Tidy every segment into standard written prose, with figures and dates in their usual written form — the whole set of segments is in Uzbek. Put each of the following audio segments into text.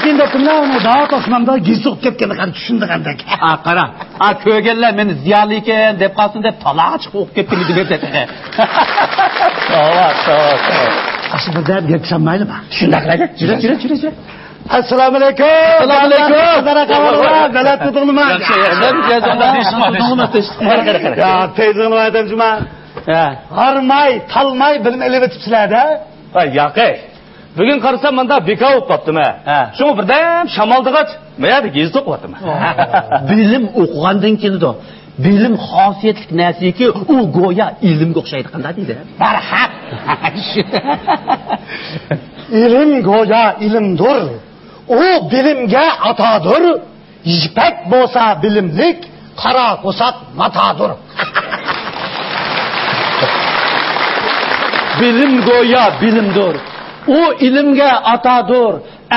ekan debdim-da, uni da'vat osmonda gizib ketganini qani tushundik qanday. Qara. Ko'rganlar meni ziyoli ekan deb qolsin deb taloq chiqib o'qib ketgan edi deb aytadi. Asli bir deb gapsam maylimi? Shunday qiladi. Jira. Assalomu alaykum. Assalomu alaykum. Balat tutug'nima. Ya, tezg'ini aytamjima. Harmay, talmay bilim elib o'tibsizlar-da. Yo'q. Bugun qarasam menda beka o'qib qopdim-a. Shu birdan shamoldig'ach, mayada gezib o'qiyaptim. Bilim o'qigandan keldi. Bilim xosiyatlik narsaki, u go'yo ilmga o'xshaydi qanday deydi? Barhaq. İlim go'yo ilmdir. O bilimga atodir. Yipak bo'lsa bilimlik, qara qo'saq matodir. Bilim go'yo bilimdir. O ilimga atodir.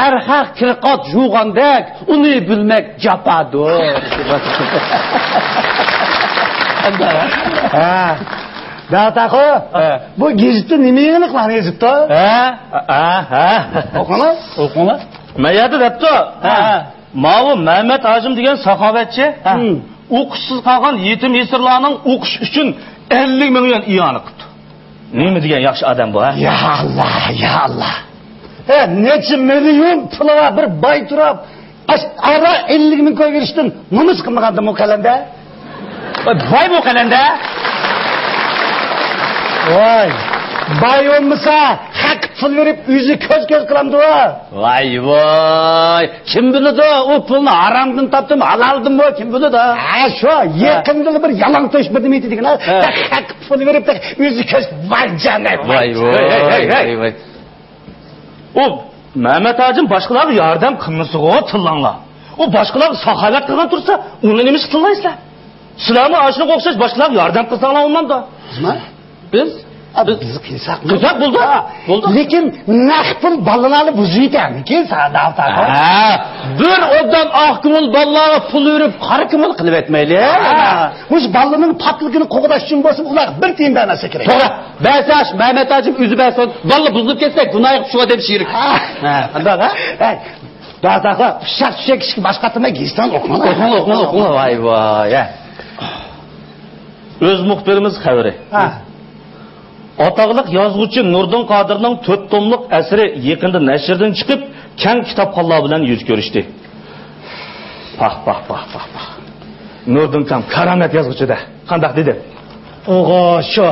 Erhaq kirqat juğandek, uni bilmek japadir. Da'taqo. Bu gizitni nimani qiladi Ezibto? O'qinglar. Mayada debdi. Mavu Mehmet Hacım degan saxovatchi, o'qishsiz qolgan yetim yesirlarning o'qish uchun 50 million iyoni qildi. Nima degan yaxshi odam bu, ha? Ya Allah. Necha million pulga bir boy turib, ara 50 ming qo'y berishdan nomus qilmaganda bu qalanda? Boy bu qalanda? Voy, boy olmasa haq pul verib o'zi ko'z qilamdi va. Voy. Kim biladi, o pulni haramdan topdim, halaldim bu, kim biladi? Shu yaqinda bir yalan to'sh bir nima degan, haq pul verib o'zi ko'z voy jannat. Voy. O Mehmet Hacım boshqalarga yordam qilmasiga tillanglar. O boshqalarga saxovat qilgan tursa, uni nima qilaysizlar? Sizlarni ashliq o'xshash boshqalarga yordam qilsanglar olmanda. Biz qilsak bo'ldi. Lekin naqd pul bolalarni buzuydi-mi? Sadavta. Bir odam ahkimul bolalarga pul berib, qarikimul qilib etmayli. O'z bolalarning patligini qo'g'dash uchun bo'lsa, ular bir tiyin bermasa kerak. To'g'ri. Basash Mehmet Hacım o'zi bersin, bola buzilib ketsa, gunoh qilib deb shirik. Qanday, ha? Da'taqo, shart-shak boshqatmay gizdan o'qinglar. Voy. Öz muxbirimiz xabari. Ataqlıq yazğıcı Nurdin Qodirning 4 tomliq asri yaqinda nashrdan chiqib, keng kitobxonlar bilan yuz ko'rishdi. Pah. Nurdin kam karamat yazg'uchida. Qandaq dedi? Shu.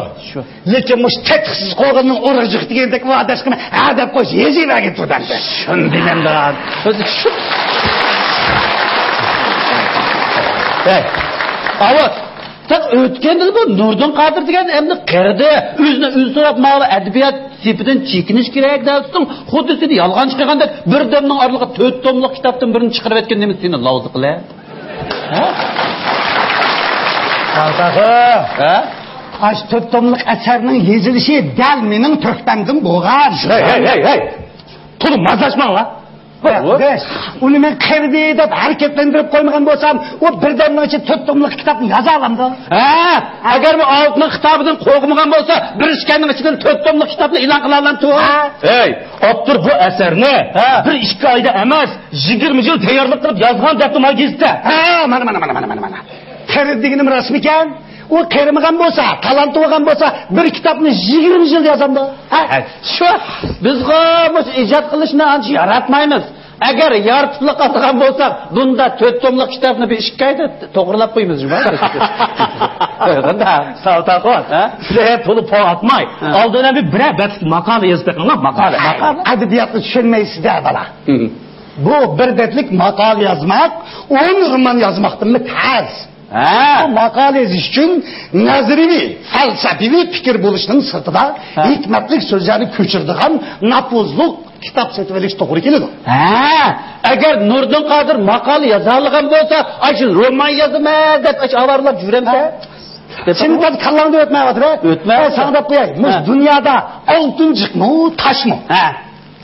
Lekin mush tetsiz qo'g'inning o'rajig degandek va'dasini adab qo'yib yezivaga turdi. Shundaganda o'zi shu. Avot. Tak o'tganda bu Nurdin Qodir degan endi qirdi, o'zini so'rab ma'lum adabiyot sipidan chekinish kerak dersin. Xuddi seni yolg'on chiqarganda bir damning orlig'i 4 tomliq kitobdan birini chiqarib aytgan nima seni lozim qiladi? Ash 4 tomliq asarning yezilishi dal mening to'xtamdim bo'lgan. Hey. To'liq mazlashmanglar. Uni men qirdi deb harakatlantirib qo'ymagan bo'lsam, u birdan ichi 4 tomliq kitobni yoza olamdi. Agar bu oltning kitobidan qo'rqmagan bo'lsa, bir ishkanning ichidan 4 tomliq kitobni e'lon qila olamdi. Optur bu asarni bir 2 oyda emas, 20 yil tayyorlik qilib yozgan debdi magistda. Mana. Qirdi deganim rasmi ekan. O qirmagan bo'lsa, talant bo'lgan bo'lsa, bir kitobni 20 yil yozamdi. Shu bizga bu ijod qilishni ancha yaratmaymiz. Agar yoritib qolgan bo'lsak, bunda 4 tomliq kitobni bir 2 oyda to'g'rilab qo'yamiz, juma. Savtaqon, sizlar pul atmay. Oldin bir bat maqola yozib qo'yinglar, maqola. Adabiyotni tushunmaysizlar bala. Bu bir betlik maqola yozmak, 10 roman yozmoqdan tez. Bu maqola yozish uchun nazariy, falsafiy fikr bo'lishning sirtida hikmatli so'zlarni ko'chiradigan nafuzli kitob sotib olish to'g'ri keladi. Agar Nurdin Qodir maqola yoza olgan bo'lsa, shu roman yozma deb avarlab juramsa, Senin tabi kallandı ötmeye vardır. Ötmeye. Sana da koyayım. Dünyada altıncık mı taş mı?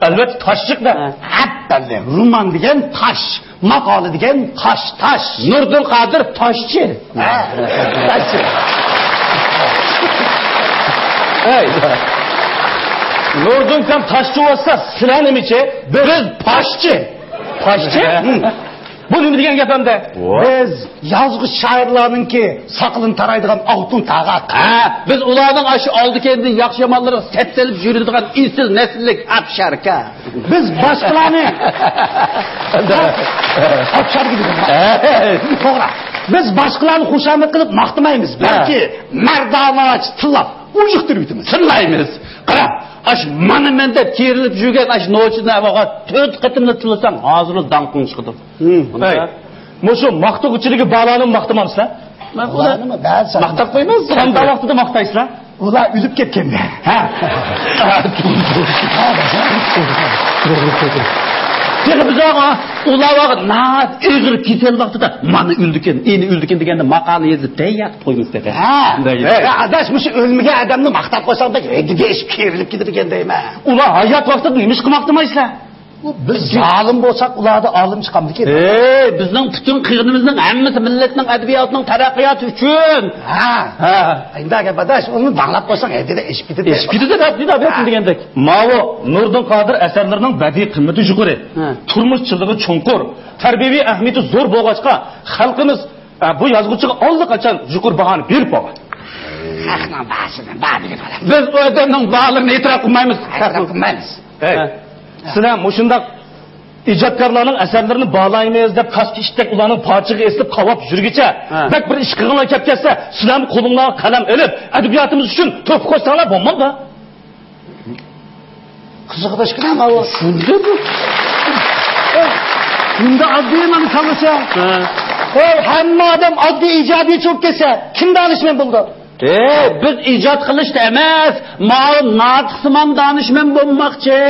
Elbette taşçık da. Hep belli. Roman degen taş. Makalı degen taş. Nurdin Qodir taşçı. Taşçı. Nurdin kam taşçı olsa sıranım içi. Biz taşçı. Toshchi? Bu nima degan gap endi? Biz yozg'ish shoirlarninki saqlin taraydigan oltin tag'aq. Biz ularning aşı oldi kendi yaxshi yomonlari sepselib yuradigan insil nesillik absharka. Biz boshqalarni absharga deymiz. To'g'ri. Biz boshqalarni xushomad qilib maqtamaymiz, balki mardona tillab uyiqtirib yutamiz. Tillaymiz. Qara, aş mana menda terilib yurgan aş nochini avaga 4 qatimni tillasang, hozir danqing chiqdi. Mushu maqtug'chiligi baloni maqtamamsizlar? Ularni ba'zi Maqtab qo'ymaysiz. Qanday vaqtida maqtaysizlar? ular uzib ketganda. Peki biz ular naat özür kisel vaqtida mana üldüken, eni üldüken deganda maqolani yozib tayyor qo'ymiz dedi. Adash mushi o'lmagan odamni maqtab qo'ysang da hediga ish kerilib ketirgan deyman. Ular hayot vaqtida nima ish qilmoqdamaysizlar? Biz zolim bo'lsak, ularni olim chiqamiz kerak. Bizning butun qiyinimizning hammasi millatning adabiyotning taraqqiyoti uchun. Endi adash uni banglab qo'ysang hediga ish bitadi. Ish bitadi degandek. Mavo Nurdin Qodir asarlarining badiiy qimmati yuqori, turmushchiligi cho'nqur, tarbiyaviy ahamiyati zo'r bo'lg'achqa, xalqimiz bu yozuvchiga allaqachon yuqori bahoni berib qo'ygan. Xalqning ba'sidan ba'diga bo'ladi. Biz bu odamning ba'larini e'tirof qilmaymiz. Sizlar mushundaq ijodkorlarning asarlarini bağlaymayız deb kaskishdak ularning parchaga eslib qavab yurgicha, bak bir ish qilganlar kelib kelsa, sizlarning qo'linglarga qalam olib, adabiyotimiz uchun to'p qo'ysanglar bo'lmaydi. Qiziqdashkina bu. Shunda bu. Bunda oddiy mana qilsa. Hamma odam oddiy ijodiy cho'p kelsa, kim danishmand bo'ldi? Biz ijod qilishda emas, ma'lum natiqsimon danishmand bo'lmoqchi.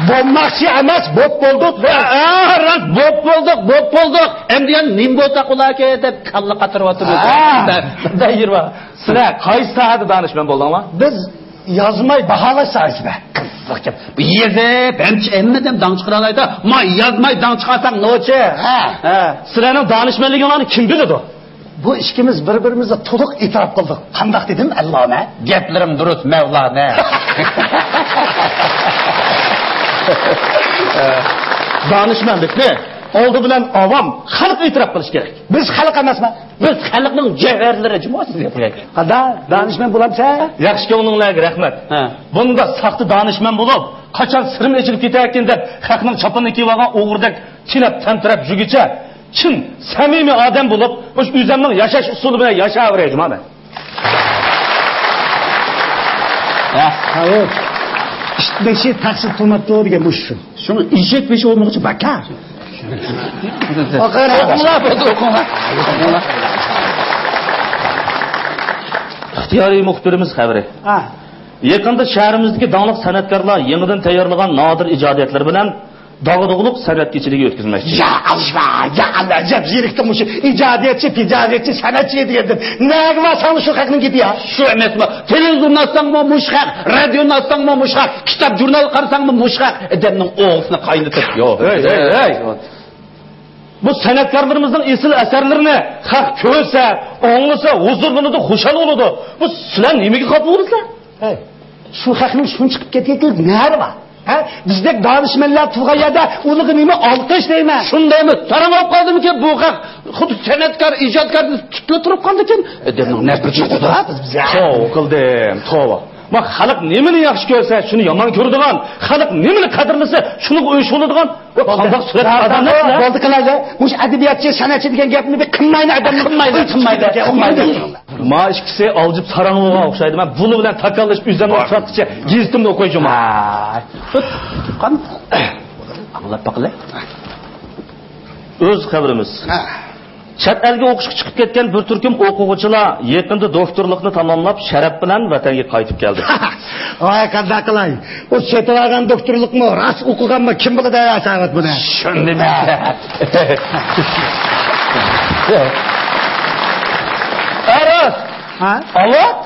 Bo'lmoqchi emas, bo'p bo'ldik. Rast bo'p bo'ldik. Endi nim bo'lsa ularga deb kalla qatirib o'tiribdi. Dayirva. Sizlar qaysi sohada danishmand bo'ldinglar? Biz yozmay baholash sohasida. Qiziq. Bu yezib, emmadam dang chiqaralaydi. Ma yozmay dang chiqarsang nochi. Sizlarning danishmandliginglarni kim biladi? Bu ishimiz bir-birimizga to'liq e'tirof qildik. Qandoq dedim Allohna? Gaplarim durust Mavlona. Danishmandlikni oldi bilan avam xalq e'tirof qilish kerak. Biz xalq emasmi? Biz xalqning jawharlari jamoasiz gapiraylik. Qada danishmand bo'lamsa? Yaxshi ko'nglinglarga rahmat. Bunda saxta danishmand bo'lib, qachon sirim echilib ketayotgan deb xalqning chopinini kiyib olgan o'g'irdak chilab tantirab jugicha, chin samimiy odam bo'lib, o'sha o'zimning yashash usuli bilan yashayveraydi mana. Hayır. İşte taksir qilmabdi degan bu shu. Shuni eshak beshi o'rmoqchi bakar. O'qinglar. İxtiyoriy muxbirimiz xabari. Yaqinda shahrimizdagi dongli san'atkorlar yangidan tayyorlagan nodir ijodiyatlar bilan dog'dug'liq san'at kechiligi o'tkazmoqchi. Ya alishma, ya alajab zirikdim o'sha ijodiyatchi, san'atchi degandim. Nega va sana shu haqning gapi ya? Shu emasmi? Televizionni olsangmi mushaq, radioni olsangmi mushaq, kitob jurnal qarasangmi mushaq, odamning o'g'sini qaynatib. Yo'q. Hey. Bu san'atkorlarimizning esil asarlarini xalq ko'rsa, anglasa, huzurlanadi, xushal bo'ladi. Bu sizlar nimaga xafa bo'lasizlar? Shu haqning shuncha chiqib ketgan nari bor? Bizdek danışmanlar turgan yerda ulig'i nima olqish deyman. Shundaymi? Tarang olib qoldimikin bu haq xuddi san'atkor, ijodkorni tutib turib qoldikin. Odamning nafrati xudo bizga. Tavba qildim, tavba. Bak xalq nimani yaxshi ko'rsa, shuni yomon ko'radigan, xalq nimani qadrlasa, shuni o'yishadigan va qandoq surat odamlar. Bo'ldi qiladi. Mush adabiyotchi, san'atchi degan gapni bir qilmaydi, odamni qilmaydi. Ma ikkisi oljib sarang'o'ga o'xshaydi. Men buni bilan takallashib o'zimni o'xshatqicha gazetimni o'qiyjim. Qan? Anglab baqilay. O'z xabarimiz. Chet elga o'qishga chiqib ketgan bir turkum o'quvchilar yaqinda doktorlikni tamomlab sharaf bilan vatanga qaytib keldi. Voy qanday qilay? O chet eldan doktorlikmi, rost o'qiganmi, kim biladi savat buni? Shundaymi? Aras. Avot?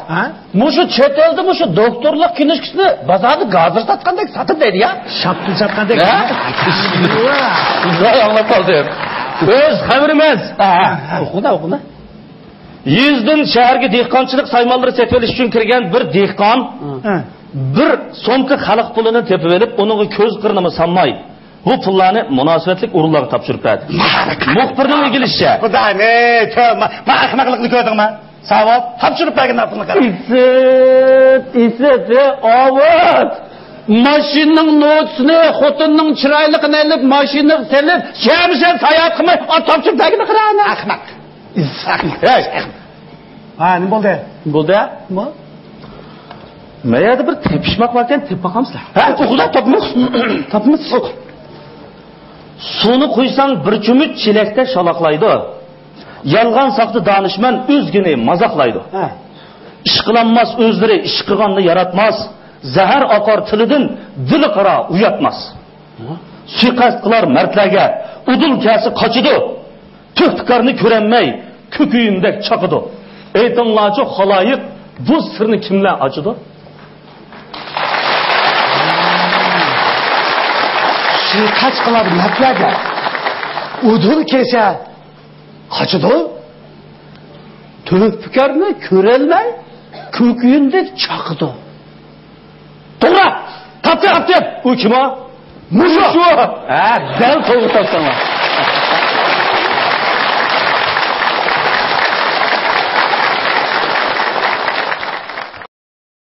Mushu chet elda mushu doktorlik kinoshkasini bozorda gazir satgandek sotib deydi ya. Shapti satgandek. Voy anglab qoldim. O'z xabarimiz. O'qida. Yuzdan shaharga dehqonchilik saymonlari sotilish uchun kirgan bir dehqon bir so'mka xalq pulini tepib olib, uning ko'z qirnimi sanmay, bu pullarni munosabatlik o'rinlarga topshirib berdi. Muxbirning ilgilishicha. Xudoyim, men ahmoqlikni ko'rdingmi? Savod topshirib bergan pulni qara. İzzet, avut. Maşinning notsini, xotinning chiroyligini olib, mashinaga selib, shamshan sayat qilmay, topshirib bergan qirani. Ahmoq. Hey. Ha, nima bo'ldi? Bo'ldi? Nima? Mayada bir tepishmoq varkan, tepib boqamsizlar. Ha, xudo topmiz. Suvni qo'ysang bir chumut chelakda shalaqlaydi. Yolg'on soqti donishmand o'zgini mazoqlaydi. Ha. Ishqilanmas o'zlari ish qilganni yaratmas. Zahar oqar tilidan dili qara uyatmas. Suiqasd qilar mardlarga, udul kasi qochidi. Tuhtikarni ko'ranmay, ko'kuyindek chaqidi. Aytinglarchi xaloyiq, bu sirni kimlar ochidi? Suiqasd qilar mardlarga, udul kesa qochidi. Tuhtikarni ko'rolmay, ko'kuyindek chaqidi. To'g'ri. Tapdi. U kim o? Mushu. Ha, dal to'g'ri topsanlar.